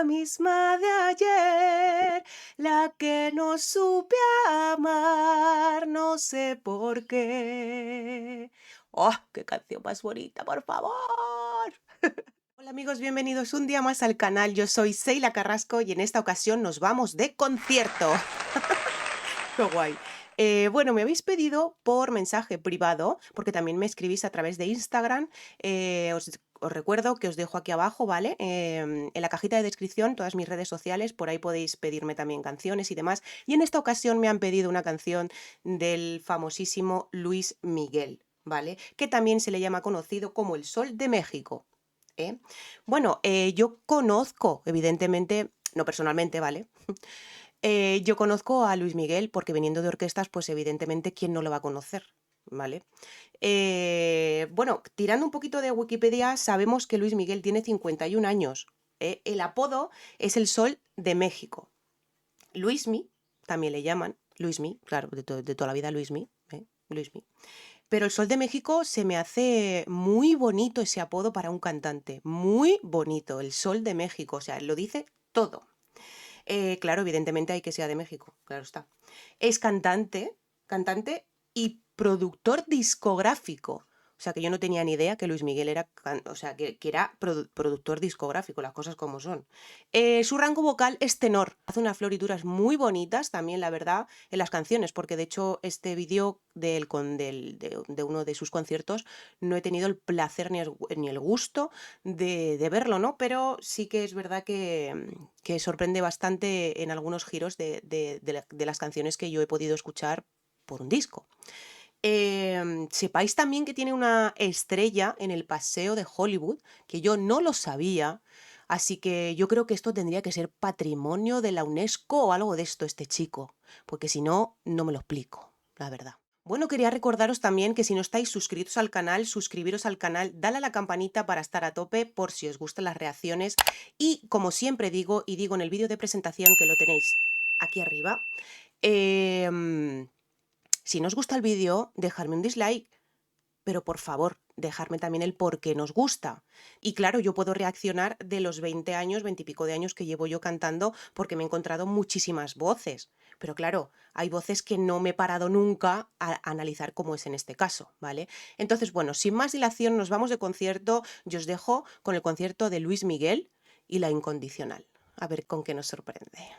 la misma de ayer, la que no supe amar, no sé por qué. ¡Oh, qué canción más bonita, por favor! Hola amigos, bienvenidos un día más al canal. Yo soy Seila Carrasco y en esta ocasión nos vamos de concierto. ¡Qué guay! Bueno, me habéis pedido por mensaje privado, porque también me escribís a través de Instagram. Os recuerdo que os dejo aquí abajo, ¿vale? En la cajita de descripción todas mis redes sociales, por ahí podéis pedirme también canciones y demás. Y en esta ocasión me han pedido una canción del famosísimo Luis Miguel, ¿vale? Que también se le llama conocido como el Sol de México. ¿Eh? Bueno, yo conozco, evidentemente, no personalmente, ¿vale? Yo conozco a Luis Miguel porque viniendo de orquestas, pues evidentemente, ¿quién no lo va a conocer? ¿Vale? Bueno, tirando un poquito de Wikipedia, sabemos que Luis Miguel tiene 51 años. El apodo es el Sol de México. Luismi, también le llaman, Luismi, claro, de toda la vida Luismi, Luismi. Pero el Sol de México se me hace muy bonito ese apodo para un cantante, muy bonito, el Sol de México, o sea, lo dice todo. Claro, evidentemente hay que sea de México, claro está. Es cantante y productor discográfico. O sea, que yo no tenía ni idea que Luis Miguel era, o sea, que era productor discográfico, las cosas como son. Su rango vocal es tenor. Hace unas florituras muy bonitas también, la verdad, en las canciones, porque de hecho este vídeo de uno de sus conciertos no he tenido el placer ni el gusto de verlo, ¿no? Pero sí que es verdad que sorprende bastante en algunos giros de las canciones que yo he podido escuchar por un disco. Sepáis también que tiene una estrella en el Paseo de Hollywood, que yo no lo sabía, así que yo creo que esto tendría que ser patrimonio de la UNESCO o algo de esto, este chico, porque si no, no me lo explico, la verdad. Bueno, quería recordaros también que si no estáis suscritos al canal, suscribiros al canal, dale a la campanita para estar a tope por si os gustan las reacciones y como siempre digo y digo en el vídeo de presentación que lo tenéis aquí arriba, si no os gusta el vídeo, dejadme un dislike, pero por favor, dejadme también el por qué nos gusta. Y claro, yo puedo reaccionar de los 20 años, 20 y pico de años que llevo yo cantando, porque me he encontrado muchísimas voces. Pero claro, hay voces que no me he parado nunca a analizar como es en este caso, ¿vale? Entonces, bueno, sin más dilación, nos vamos de concierto. Yo os dejo con el concierto de Luis Miguel y La Incondicional. A ver con qué nos sorprende.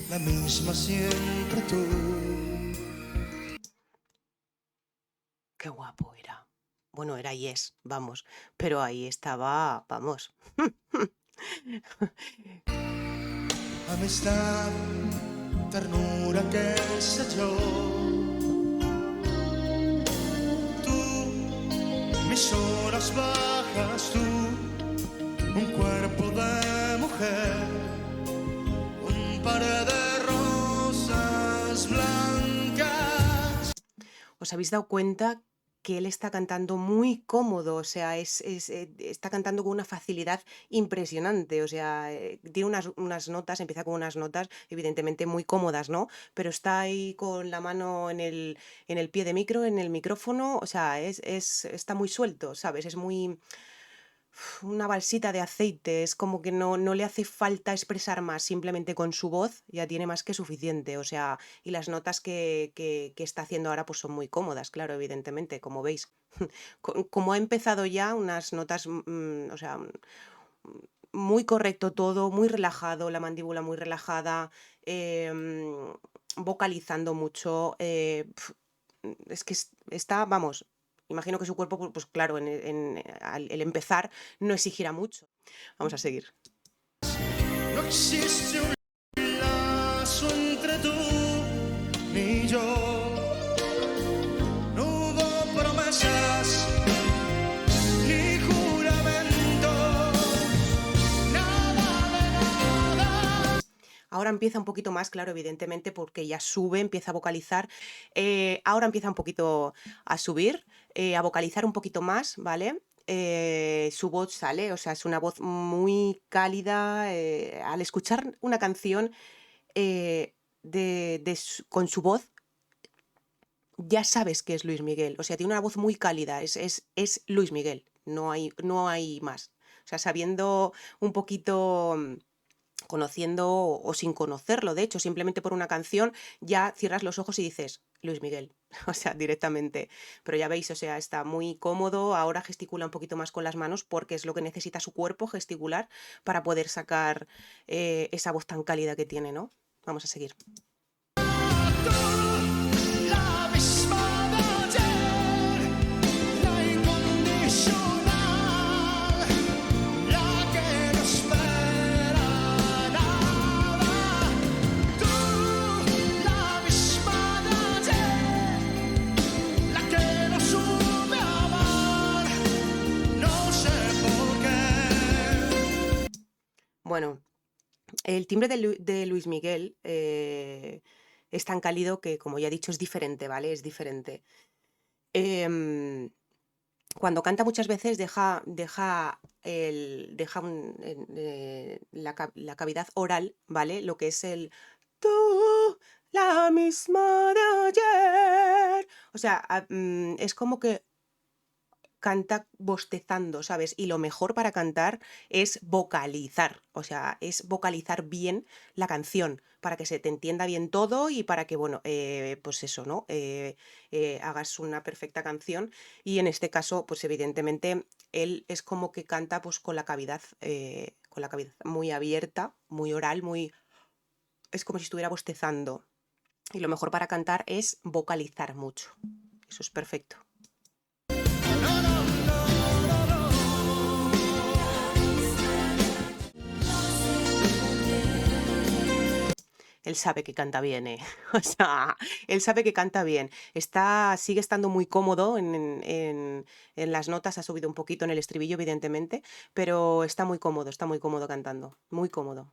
La misma siempre tú. Qué guapo era. Bueno, era Yes, vamos, pero ahí estaba, vamos. Amistad, ternura, qué sé yo. Tú, mis horas bajas, tú, un cuerpo de mujer, un par de rosas blancas. ¿Os habéis dado cuenta que él está cantando muy cómodo? O sea, está cantando con una facilidad impresionante. O sea, tiene unas notas, empieza con unas notas evidentemente muy cómodas, ¿no? Pero está ahí con la mano en el pie de micro, en el micrófono. O sea, está muy suelto, ¿sabes? Es muy una balsita de aceite, es como que no le hace falta expresar más, simplemente con su voz ya tiene más que suficiente, o sea, y las notas que está haciendo ahora pues son muy cómodas, claro, evidentemente, como veis. Como ha empezado ya, unas notas, o sea, muy correcto todo, muy relajado, la mandíbula muy relajada, vocalizando mucho, es que está, vamos, imagino que su cuerpo, pues claro, el empezar no exigirá mucho. Vamos a seguir. No existe un lazo entre tú ni yo. No hubo promesas ahora empieza un poquito más, claro, evidentemente, porque ya sube, empieza a vocalizar. Ahora empieza un poquito a subir, a vocalizar un poquito más, ¿vale? Su voz sale, o sea, es una voz muy cálida. Al escuchar una canción con su voz, ya sabes que es Luis Miguel. O sea, tiene una voz muy cálida, es Luis Miguel, no hay más. O sea, sabiendo un poquito, conociendo o sin conocerlo, de hecho, simplemente por una canción, ya cierras los ojos y dices, Luis Miguel, o sea, directamente. Pero ya veis, o sea, está muy cómodo, ahora gesticula un poquito más con las manos porque es lo que necesita su cuerpo, gesticular, para poder sacar esa voz tan cálida que tiene, ¿no? Vamos a seguir. La misma de ayer, la incondicional, la que no espera nada. Tú, la misma de ayer, la que no supe amar, no sé por qué. Bueno, el timbre de Luis Miguel es tan cálido que, como ya he dicho, es diferente, ¿vale? Es diferente. Em, Cuando canta muchas veces la cavidad oral, ¿vale? Lo que es el tú, la misma de ayer. O sea, es como que canta bostezando, ¿sabes? Y lo mejor para cantar es vocalizar, o sea, es vocalizar bien la canción, para que se te entienda bien todo y para que, bueno, pues eso, ¿no? Hagas una perfecta canción. Y en este caso, pues evidentemente, él es como que canta pues con la cavidad muy abierta, muy oral, muy... Es como si estuviera bostezando. Y lo mejor para cantar es vocalizar mucho. Eso es perfecto. Él sabe que canta bien, ¿eh? O sea, él sabe que canta bien. Sigue estando muy cómodo en las notas, ha subido un poquito en el estribillo, evidentemente, pero está muy cómodo cantando, muy cómodo.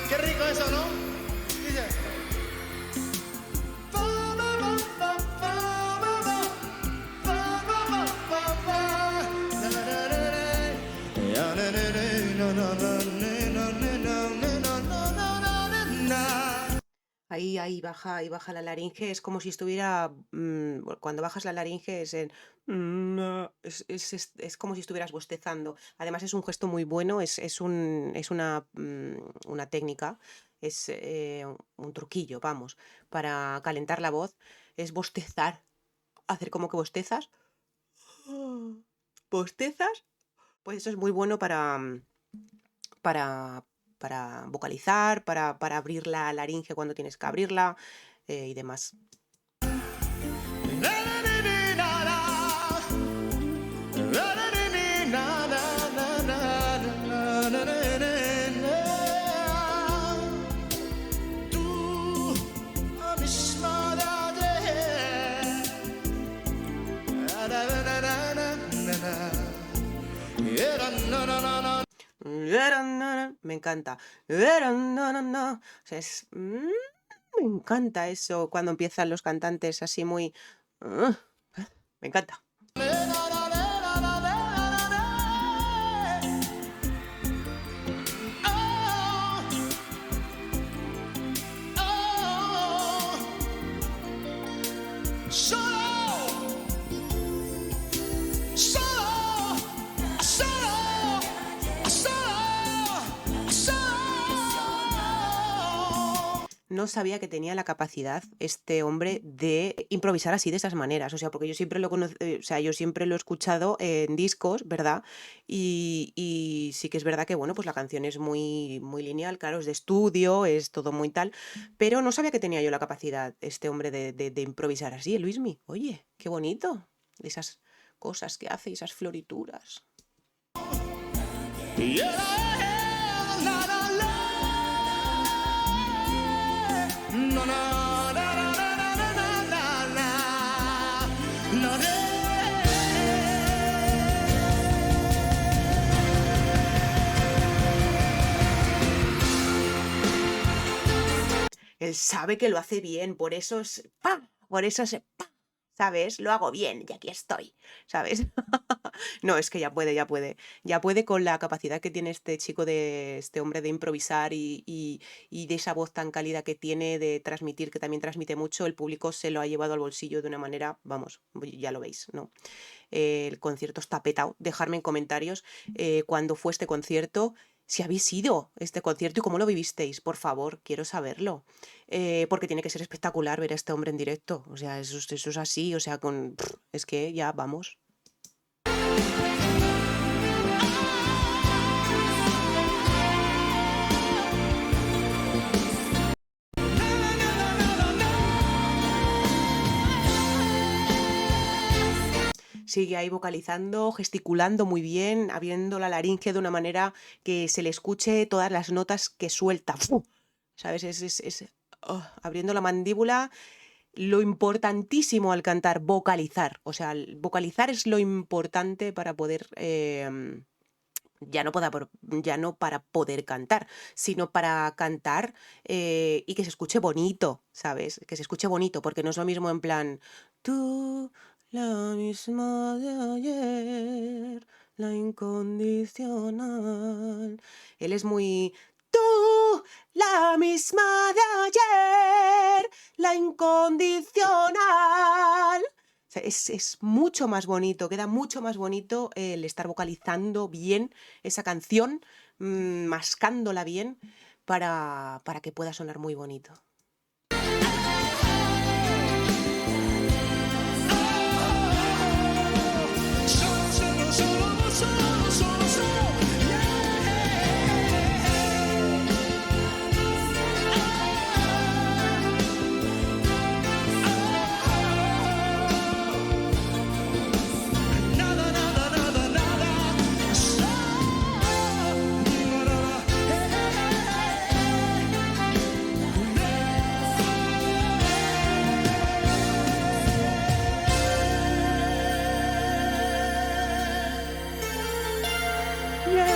Qué rico eso, ¿no? Dice. Ahí baja la laringe, es como si estuviera, cuando bajas la laringe es como si estuvieras bostezando. Además es un gesto muy bueno, es una técnica, es un truquillo, vamos, para calentar la voz, es bostezar, hacer como que bostezas. ¿Bostezas? Pues eso es muy bueno para, para vocalizar, para abrir la laringe cuando tienes que abrirla y demás. Tú, la misma de ayer. Me encanta. O sea, me encanta eso cuando empiezan los cantantes así muy... Me encanta. no sabía que tenía la capacidad este hombre de improvisar así de esas maneras. O sea, porque yo siempre o sea, yo siempre lo he escuchado en discos, ¿verdad? Y sí que es verdad que, bueno, pues la canción es muy, muy lineal, claro, es de estudio, es todo muy tal, pero no sabía que tenía yo la capacidad, este hombre, de improvisar así, Luismi. Oye, qué bonito. Esas cosas que hace, esas florituras. Yeah, la, la, la. No, no, na, na, na, na, na, na, na. No, no. Él sabe que lo hace bien, por eso es ¡pam! Por eso se ¡pam! ¿Sabes? Lo hago bien y aquí estoy, ¿sabes? No, es que ya puede con la capacidad que tiene este chico de este hombre de improvisar y de esa voz tan cálida que tiene de transmitir, que también transmite mucho, el público se lo ha llevado al bolsillo de una manera, vamos, ya lo veis, ¿no? El concierto está petado. Dejadme en comentarios cuándo fue este concierto, si habéis ido a este concierto y cómo lo vivisteis, por favor, quiero saberlo. Porque tiene que ser espectacular ver a este hombre en directo. O sea, eso es así, o sea, es que ya vamos. Sigue ahí vocalizando, gesticulando muy bien, abriendo la laringe de una manera que se le escuche todas las notas que suelta. ¡Fu! ¿Sabes? Abriendo la mandíbula. Lo importantísimo al cantar, vocalizar. O sea, vocalizar es lo importante para poder, ya no para poder cantar, sino para cantar y que se escuche bonito, ¿sabes? Que se escuche bonito, porque no es lo mismo en plan, tú, la misma de ayer, la incondicional. Él es muy, tú, la misma de ayer, la incondicional. O sea, es mucho más bonito, queda mucho más bonito el estar vocalizando bien esa canción, mascándola bien para que pueda sonar muy bonito. Solo, solo, solo, solo, solo, solo. Nada, nada, nada, nada. Yeah,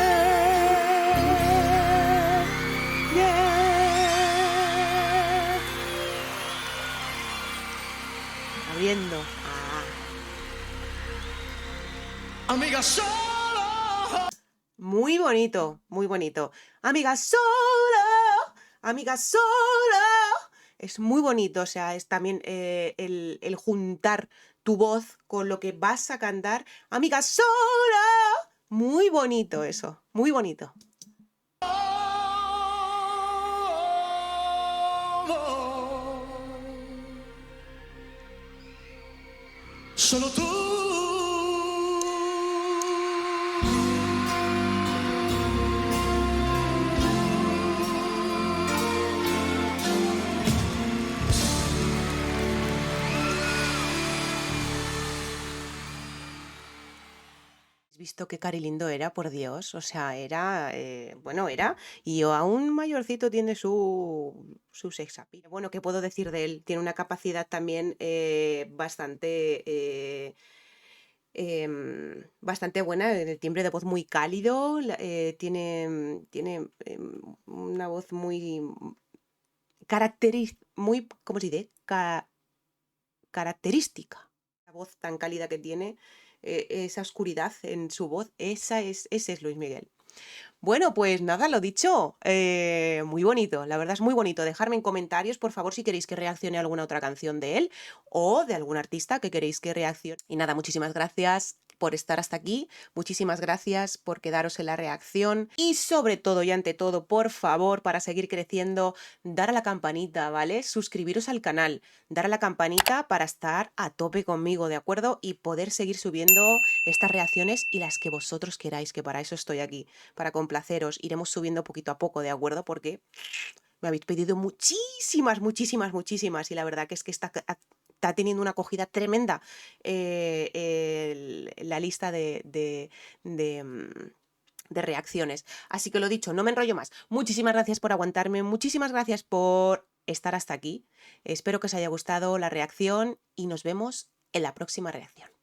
yeah. Abriendo. Amiga, solo. Muy bonito, muy bonito. Amiga, solo, amiga, solo. Es muy bonito, o sea, es también el juntar tu voz con lo que vas a cantar. Amiga, sola. Muy bonito eso, muy bonito. Solo tú. ¿Has visto qué cari lindo era, por Dios? O sea, era, bueno, era, y aún mayorcito tiene su sex appeal. Bueno, ¿qué puedo decir de él? Tiene una capacidad también bastante, bastante buena, el timbre de voz muy cálido, tiene una voz muy muy, ¿cómo se dice? Característica. La voz tan cálida que tiene, esa oscuridad en su voz, ese es Luis Miguel. Bueno, pues nada, lo dicho, muy bonito, la verdad es muy bonito. Dejadme en comentarios, por favor, si queréis que reaccione a alguna otra canción de él o de algún artista que queréis que reaccione. Y nada, muchísimas gracias. por estar hasta aquí, muchísimas gracias por quedaros en la reacción y sobre todo y ante todo, por favor, para seguir creciendo, dar a la campanita, ¿vale? Suscribiros al canal, dar a la campanita para estar a tope conmigo, ¿de acuerdo? Y poder seguir subiendo estas reacciones y las que vosotros queráis, que para eso estoy aquí, para complaceros. Iremos subiendo poquito a poco, ¿de acuerdo? Porque me habéis pedido muchísimas, muchísimas, muchísimas y la verdad que es que está teniendo una acogida tremenda la lista de reacciones. Así que lo dicho, no me enrollo más. Muchísimas gracias por aguantarme, muchísimas gracias por estar hasta aquí. Espero que os haya gustado la reacción y nos vemos en la próxima reacción.